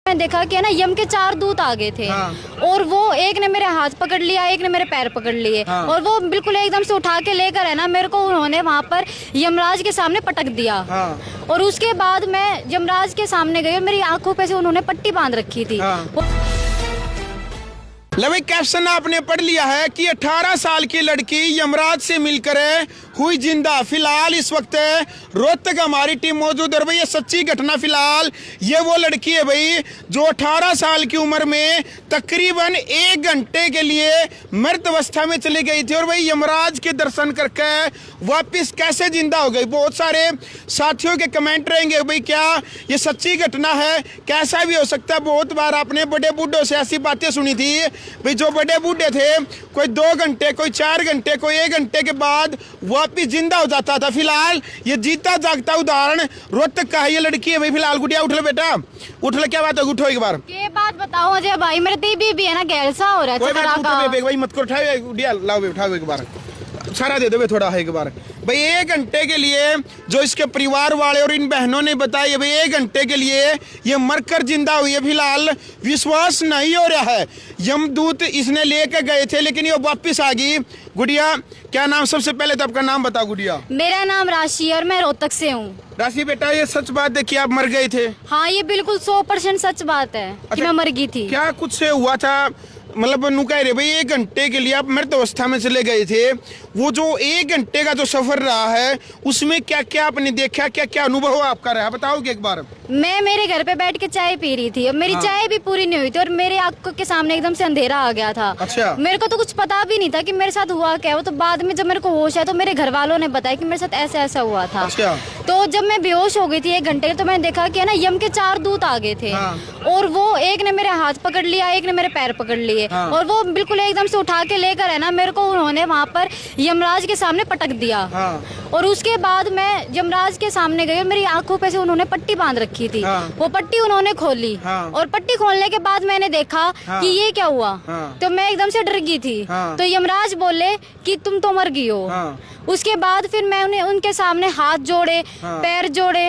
मैंने देखा कि है ना यम के 4 दूत आ गए थे। हाँ। और वो एक ने मेरे हाथ पकड़ लिया, एक ने मेरे पैर पकड़ लिए। हाँ। और वो बिल्कुल एकदम से उठा के लेकर है ना मेरे को उन्होंने वहाँ पर यमराज के सामने पटक दिया। हाँ। और उसके बाद मैं यमराज के सामने गई और मेरी आंखों पे से उन्होंने पट्टी बांध रखी थी। हाँ। ले भाई, कैप्शन आपने पढ़ लिया है कि 18 साल की लड़की यमराज से मिलकर हुई जिंदा। फिलहाल इस वक्त रोहतक हमारी टीम मौजूद है। भाई ये सच्ची घटना, फिलहाल ये वो लड़की है भाई जो 18 साल की उम्र में तकरीबन 1 घंटे के लिए मृत अवस्था में चली गई थी और भाई यमराज के दर्शन करके वापस कैसे जिंदा हो गई। बहुत सारे साथियों के कमेंट रहेंगे भाई क्या ये सच्ची घटना है, कैसा भी हो सकता है। बहुत बार आपने बड़े बूढ़ों से ऐसी बातें सुनी थी भाई, जो बड़े बूढ़े थे कोई 2 घंटे, कोई 4 घंटे, कोई 1 घंटे के बाद वापिस जिंदा हो जाता था। फिलहाल ये जीता जागता उदाहरण रोहतक का है। ये लड़की है भाई। फिलहाल गुड़िया उठ ले बेटा, उठ ले। क्या बात है, उठो एक बार। ये बात बताओ मुझे भाई, मेरे दीदी भी है ना गैलसा हो रहा है। कोई बात नहीं, उठो भाई, मत करो, उठाओ गुड़िया, लाओ भाई, उठाओ एक बार, सारा दे दो भाई, थोड़ा है एक बार भाई। 1 घंटे के लिए जो इसके परिवार वाले और इन बहनों ने बताया भाई, 1 घंटे के लिए ये मरकर जिंदा हुई है। फिलहाल विश्वास नहीं हो रहा है। यमदूत इसने लेकर गए थे लेकिन ये वापस आ गई। गुड़िया क्या नाम, सबसे पहले तो आपका नाम बताओ गुड़िया। मेरा नाम राशि और मैं रोहतक से हूँ। राशि बेटा, ये सच बात है कि आप मर गए थे? हाँ, ये बिल्कुल 100% सच बात है कि मैं मर गई थी। क्या कुछ हुआ था, मतलब नु कह रहे भाई 1 घंटे के लिए आप मृत अवस्था में चले गए थे। वो जो 1 घंटे का जो सफर रहा है उसमें क्या क्या आपने देखा, क्या क्या अनुभव आपका रहा, बताओगे एक बार। मैं मेरे घर पे बैठ के चाय पी रही थी और मेरी चाय भी पूरी नहीं हुई थी और मेरे आंखों के सामने एकदम से अंधेरा आ गया था। अच्छा। मेरे को तो कुछ पता भी नहीं था कि मेरे साथ हुआ क्या। वो तो बाद में जब मेरे को होश है तो मेरे घर वालों ने बताया कि मेरे साथ ऐसा ऐसा हुआ था। अच्छा। तो जब मैं बेहोश हो गई थी 1 घंटे तो मैंने देखा कि है ना यम के 4 दूत आ गए थे। हाँ। और वो एक ने मेरे हाथ पकड़ लिया, एक ने मेरे पैर पकड़ लिए। हाँ। और वो बिल्कुल एकदम से उठा के लेकर है ना मेरे को उन्होंने वहाँ पर यमराज के सामने पटक दिया। हाँ। और उसके बाद मैं यमराज के सामने गई और मेरी आंखों पे से उन्होंने पट्टी बांध रखी थी। हाँ। वो पट्टी उन्होंने खोली। हाँ। और पट्टी खोलने के बाद मैंने देखा हाँ। कि ये क्या हुआ। हाँ। तो मैं एकदम से डर गई थी। हाँ। तो यमराज बोले कि तुम तो मर गई हो। हाँ। उसके बाद फिर मैं उन्हें उनके सामने हाथ जोड़े, हाँ। पैर जोड़े,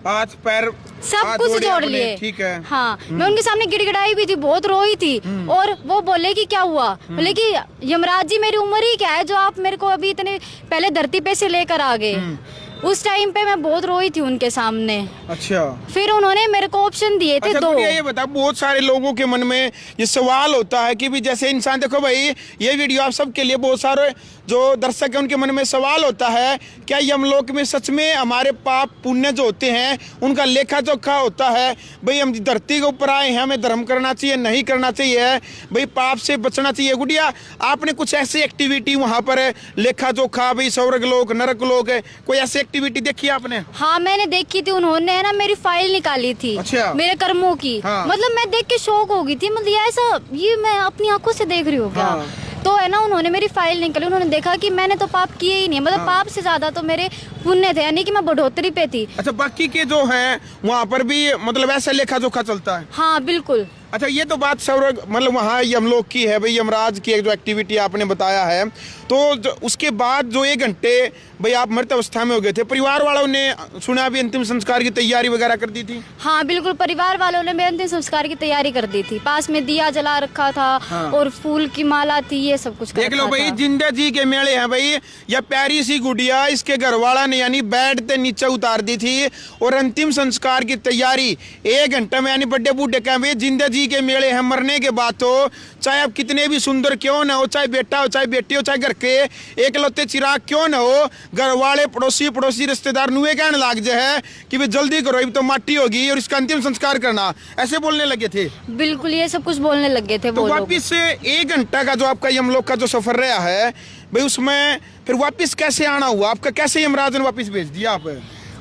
हाथ पैर सब कुछ जोड़ लिए। ठीक है। हाँ, मैं उनके सामने गिड़गिड़ाई भी थी, बहुत रोई थी। और वो बोले कि क्या हुआ। बोले कि यमराज जी मेरी उम्र ही क्या है जो आप मेरे को अभी इतने पहले धरती पे से लेकर आ गए। उस टाइम पे मैं बहुत रोई थी उनके सामने। अच्छा। फिर उन्होंने मेरे को ऑप्शन दिए थे 2। ये बता, बहुत सारे लोगों के मन में ये सवाल होता है कि भी जैसे इंसान, देखो भाई ये वीडियो आप सबके लिए, बहुत सारे जो दर्शक है उनके मन में सवाल होता है क्या यमलोक में सच में हमारे पाप पुण्य जो होते हैं उनका लेखा जोखा होता है। भाई हम धरती के ऊपर आए हैं, हमें धर्म करना चाहिए, नहीं करना चाहिए, भाई पाप से बचना चाहिए। गुड़िया आपने कुछ ऐसी एक्टिविटी वहाँ पर लेखा जोखा, भाई स्वर्ग लोक नरक लोक है, कोई ऐसी एक्टिविटी देखी आपने? हाँ मैंने देखी थी। उन्होंने ना मेरी फाइल निकाली थी। अच्छा। मेरे कर्मों की। हाँ। मतलब मैं देख के शौक हो गई थी। मतलब ऐसा ये मैं अपनी आंखों से देख रही हूँ क्या। हाँ। तो है ना उन्होंने मेरी फाइल निकाली। उन्होंने देखा कि मैंने तो पाप किए ही नहीं। मतलब हाँ। पाप से ज्यादा तो मेरे पुण्य थे, यानी कि मैं बढ़ोतरी पे थी। अच्छा, बाकी के जो हैं वहाँ पर भी मतलब ऐसा लेखा जोखा चलता है? हाँ बिल्कुल। अच्छा, ये तो बात स्वर्ग मतलब वहाँ यमलोक की है भाई, यमराज की एक जो एक्टिविटी आपने बताया है। तो उसके बाद जो 1 घंटे भाई आप मृत अवस्था में हो गए थे, परिवार वालों ने सुना भी अंतिम संस्कार की तैयारी वगैरह कर दी थी? हाँ बिल्कुल, परिवार वालों ने मेरे अंतिम संस्कार की तैयारी कर दी थी। पास में दिया जला रखा था। हाँ। और फूल की माला थी, ये सब कुछ देख लो भाई, जिंदा जी के मेले हैं भाई। यह प्यारी सी गुड़िया इसके घर वाला ने यानी बेड से नीचे उतार दी थी और अंतिम संस्कार की तैयारी 1 घंटे में, यानी बड़े बूढ़े कह भाई जिंदा जी के मेले हैं। मरने के बाद तो चाहे आप कितने भी सुंदर क्यों ना हो, चाहे बेटा हो, चाहे बेटी हो, चाहे घर के एकलौते चिराग क्यों ना हो, घर वाले पड़ोसी रिश्तेदार नुए कहने लाग जाए कि भाई जल्दी करो, अब तो माटी होगी और इसका अंतिम संस्कार करना, ऐसे बोलने लगे थे। बिल्कुल, ये सब कुछ बोलने लगे थे। तो वापिस 1 घंटा का जो आपका यमलोक का जो सफर रहा है भाई, उसमें फिर वापिस कैसे आना हुआ आपका, कैसे यमराज ने वापिस भेज दिया आप?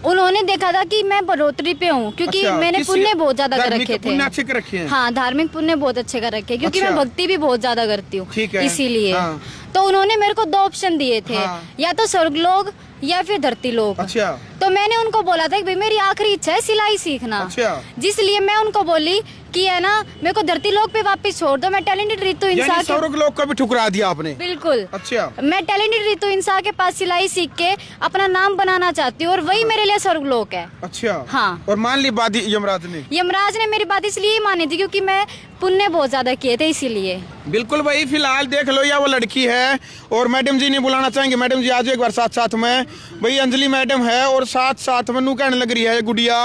उन्होंने देखा था कि मैं बढ़ोतरी पे हूँ क्योंकि अच्छा, मैंने पुण्य बहुत ज्यादा कर रखे थे। पुण्य अच्छे कर रखे हैं? हाँ, धार्मिक पुण्य बहुत अच्छे कर रखे हैं क्योंकि अच्छा। मैं भक्ति भी बहुत ज्यादा करती हूँ, इसीलिए। हाँ। तो उन्होंने मेरे को 2 ऑप्शन दिए थे। हाँ। या तो स्वर्गलोक या फिर धरती लोक। अच्छा। तो मैंने उनको बोला था कि भाई मेरी आखिरी इच्छा है सिलाई सीखना। अच्छा। जिसलिए मैं उनको बोली कि है ना मेरे को धरती लोक पे वापस छोड़ दो, मैं टैलेंटेड रितु इंसा यानी के स्वर्ग लोक को भी ठुकरा दिया आपने। बिल्कुल। अच्छा। मैं टैलेंटेड रितु इंसा के पास सिलाई सीख के अपना नाम बनाना चाहती हूँ और वही मेरे लिए स्वर्ग लोक है। अच्छा। हाँ। और मान ली बात यमराज ने? यमराज ने मेरी बात इसलिए मानी थी क्योंकि मैं पुण्य बहुत ज्यादा किए थे, इसीलिए। बिल्कुल भाई, फिलहाल देख लो या वो लड़की है और मैडम जी ने बुलाना चाहेंगे। मैडम जी आज एक बार साथ साथ में भाई अंजलि मैडम है और साथ साथ मनु कहने लग रही है गुड़िया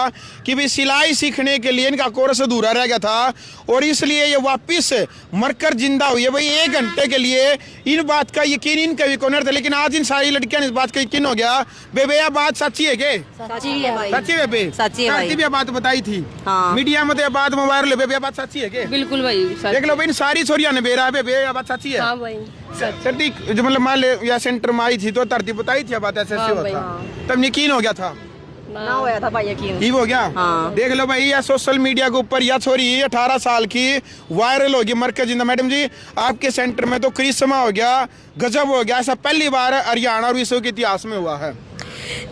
कि भाई सिलाई सीखने के लिए इनका कोर्स अधूरा रह गया था और इसलिए ये वापिस मरकर जिंदा हुई है। भाई 1 घंटे के लिए इन बात का यकीन इनका भी कौन था, लेकिन आज इन सारी लड़कियां ने इस बात का यकीन हो गया। बेबे यह बात सच्ची है के? सच्ची है भाई। सच्ची है बेबे? सच्ची है भाई। भी यह बात बताई थी हाँ। मीडिया में, तो यह बात मोबाइल बेबे यह बात सच्ची है के? बिल्कुल भाई। देख लो भाई सारी छोरिया ने बेरा बेबे यह बात सच्ची है? हाँ भाई। सर्दी जो मतलब मान ले या सेंटर में आई थी तो धरती बताई थी बात ऐसे हाँ हुआ भाई, था। हाँ। तब यकीन हो गया था ना होया था भाई यकीन। ही हो गया। हाँ। देख लो भाई या सोशल मीडिया के ऊपर या छोरी 18 साल की वायरल होगी मर के जिंदा। मैडम जी आपके सेंटर में तो करिश्मा हो गया, गजब हो गया, ऐसा पहली बार हरियाणा और विश्व के इतिहास में हुआ है।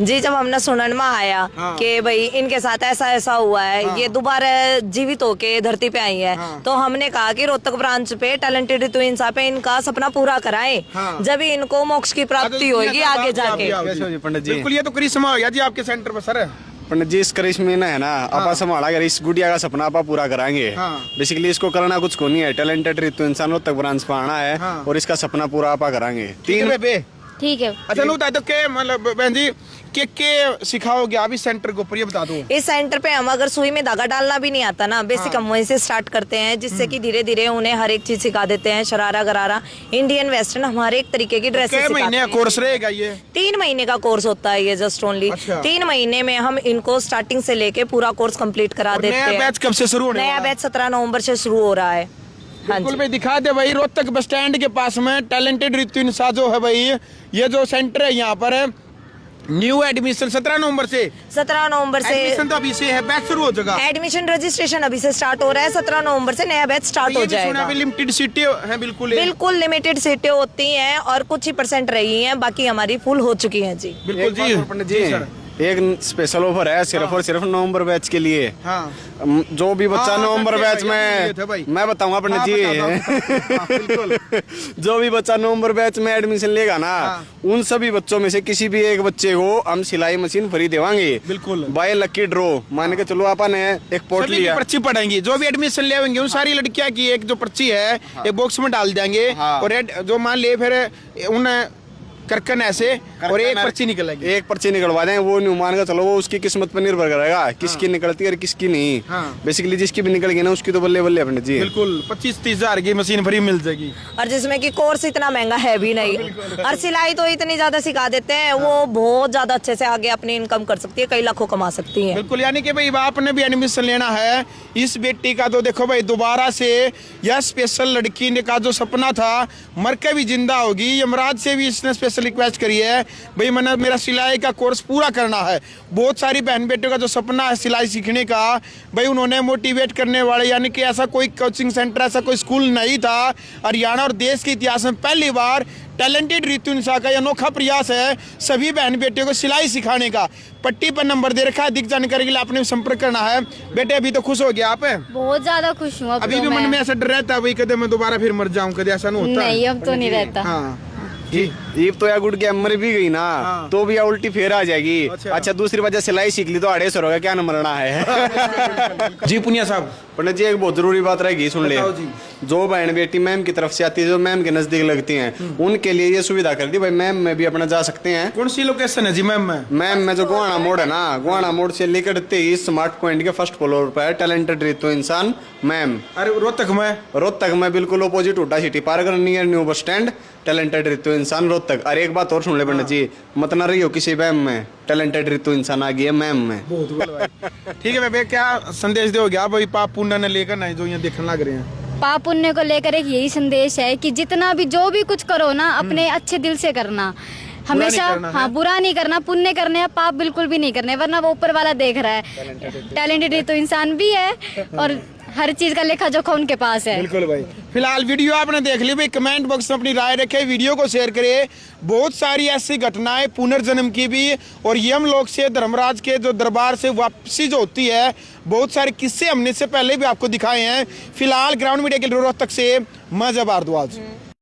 जी जब हमने सुनन में आया हाँ। कि भाई इनके साथ ऐसा ऐसा हुआ है, हाँ। ये दोबारा जीवित होके धरती पे आई है, हाँ। तो हमने कहा कि रोहतक ब्रांच पे टैलेंटेड रितु इंसा पे इनका सपना पूरा कराएं, हाँ। जब ही इनको मोक्ष की प्राप्ति होगी आगे जाके। कैसे हो जी पंडित जी? बिल्कुल, ये तो करिश्मा हो गया जी आपके सेंटर पर सर। पंडित जी इस करिश्मे ना है ना आपा संभाला कर इस गुड़िया का सपना आपा पूरा कराएंगे। हाँ। बेसिकली इसको करना कुछ को नहीं है, टैलेंटेड रितु इंसान रोहतक ब्रांच पे आना है हाँ। और इसका सपना पूरा आपा कराएंगे। ठीक है बेबे। ठीक है। अच्छा नु बता दो के मतलब बहन जी के सिखाओगे आप इस सेंटर के ऊपर, ये बता दो। इस सेंटर पे हम अगर सुई में धागा डालना भी नहीं आता ना, बेसिक हम वहीं से स्टार्ट करते हैं, जिससे कि धीरे धीरे उन्हें हर एक चीज सिखा देते हैं। शरारा गरारा इंडियन वेस्टर्न हमारे एक तरीके की ड्रेसेस कितने सिखाते महीने हैं। का कोर्स रहेगा ये? 3 महीने का कोर्स होता है ये, जस्ट ओनली अच्छा। 3 महीने में हम इनको स्टार्टिंग से लेके पूरा कोर्स कंप्लीट करा और देते नया हैं। बैच कब से शुरू होने नया वाला है? बैच 17 नवंबर से शुरू हो रहा है। हाँ बिल्कुल जी। भाई दिखा दे भाई रोहतक बस स्टैंड के पास में टैलेंटेड रितु इंसा जो है भाई, ये जो सेंटर है यहाँ पर न्यू एडमिशन 17 नवंबर से 17 नवंबर से एडमिशन तो अभी से है, बैच शुरू हो जाएगा। एडमिशन रजिस्ट्रेशन अभी से स्टार्ट हो रहा है। 17 नवंबर से नया बैच स्टार्ट हो जाएगा। लिमिटेड सीटें हैं बिल्कुल ये। बिल्कुल लिमिटेड सीटें होती हैं और कुछ ही % रही हैं, बाकी हमारी फुल हो चुकी हैं जी। बिल्कुल एक बात जी और पंडित जी, सर। एक स्पेशल ऑफर है सिर्फ और सिर्फ नवंबर बैच के लिए। हाँ। जो भी बच्चा हाँ, नवंबर सच्चे बैच भाई, ये थे में भाई। मैं बताऊंगा पंडित हाँ, जी हाँ, बिल्कुल। जो भी बच्चा नवंबर बैच में एडमिशन लेगा ना, हाँ। उन सभी बच्चों में से किसी भी एक बच्चे को हम सिलाई मशीन फ्री देवांगे। बिल्कुल। बाय लकी ड्रॉ मान के चलो आपा ने एक पोर्ट सभी की लिया। पर्ची पढ़ेंगी, जो भी एडमिशन ले आएंगे उन सारी लड़कियां की एक जो पर्ची है एक बॉक्स में डाल देंगे। हाँ। और जो मान ले फिर उन करकन ऐसे और एक पर्ची निकलेगी। एक पर्ची निकलवा दें, वो नहीं मान के चलो वो उसकी किस्मत पर निर्भर करेगा किसकी निकलती है और किसकी नहीं। हाँ। बेसिकली जिसकी भी निकल गई ना उसकी तो बल्ले बल्ले पंडित जी। बिल्कुल 25-30 हजार की मशीन फ्री मिल जाएगी। और जिसमें कि कोर्स इतना महंगा है भी नहीं, और सिलाई तो इतनी ज्यादा सिखा देते हैं, वो बहुत ज्यादा अच्छे से आगे अपनी इनकम कर सकती है, कई लाखों कमा सकती है। बिल्कुल, यानी कि भाई आपने भी एडमिशन लेना है इस बेटी का, तो देखो भाई दोबारा से यह स्पेशल लड़की ने का जो सपना था मर के भी जिंदा होगी। यमराज से भी इसने स्पेशल रिक्वेस्ट करी है भाई मैंने मेरा सिलाई का कोर्स पूरा करना है। बहुत सारी बहन बेटियों का जो सपना है सिलाई सीखने का, भाई उन्होंने मोटिवेट करने वाले, यानी कि ऐसा कोई कोचिंग सेंटर ऐसा कोई स्कूल नहीं था हरियाणा और देश के इतिहास में पहली बार टैलेंटेड रितु इंसा का अनोखा प्रयास है सभी बहन बेटियों को सिलाई सिखाने का। पट्टी पर नंबर दे रखा है, अधिक जानकारी के लिए आपने संपर्क करना है। बेटे अभी तो खुश हो गया आप? बहुत ज्यादा खुश हूँ। अब अभी तो भी मन मैं- में ऐसा डर रहता है भाई कदे मैं दोबारा फिर मर जाऊं, कदे ऐसा नहीं होता? नहीं, अब तो नहीं रहता। हाँ जी। ये तो या गुड़ के मर भी गई ना, हाँ। तो भी या उल्टी फेर आ जाएगी। अच्छा। अच्छा दूसरी वजह सिलाई सीख ली तो 250 होगा, क्या न मरना है। जी पुनिया साहब, पंडित जी एक बहुत जरूरी बात रहेगी, सुन ले। बताओ जी। जो बहन बेटी मैम की तरफ से आती है, जो मैम के नजदीक लगती हैं, उनके लिए ये सुविधा कर दी भाई मैम में भी अपना जा सकते हैं। कौन सी लोकेशन है जी मैम में? मैम में जो गोहाना मोड़ है ना, गोहाना मोड़ से लेकर 23 स्मार्ट पॉइंट के फर्स्ट फ्लोर पर टैलेंटेड रितु इंसान मैम। अरे रोहतक में? रोहतक में बिल्कुल opposite Hooda city park near new bus stand, talented Ritu इंसान रोहतक। और एक बात और सुन ले पंडित जी, मत ना रही हो किसी मैम में, टैलेंटेड रितु इंसान आ गई है मैम में। बहुत भाई। ठीक है भाई, क्या संदेश दोगे आप भाई पाप पुण्य ने लेकर नहीं जो यहाँ देखने लग रहे हैं? पाप पुण्य को लेकर एक यही संदेश है कि जितना भी जो भी कुछ करो ना अपने अच्छे दिल से करना, हमेशा। करना है। हाँ, बुरा नहीं करना, पुण्य करने हैं, पाप बिल्कुल भी नहीं करने, वरना वो ऊपर वाला देख रहा है। टैलेंटेड तो इंसान भी है और हर चीज का लेखा जोखा उनके पास है। बिल्कुल भाई। फिलहाल वीडियो आपने देख ली भाई, कमेंट बॉक्स में अपनी राय रखे, वीडियो को शेयर करिए। बहुत सारी ऐसी घटनाएं पुनर्जन्म की भी और यमलोक से धर्मराज के जो दरबार से वापसी जो होती है, बहुत सारे किस्से हमने इससे पहले भी आपको दिखाए हैं। फिलहाल ग्राउंड मीडिया के लिए रोहतक से मैं भारद्वाज।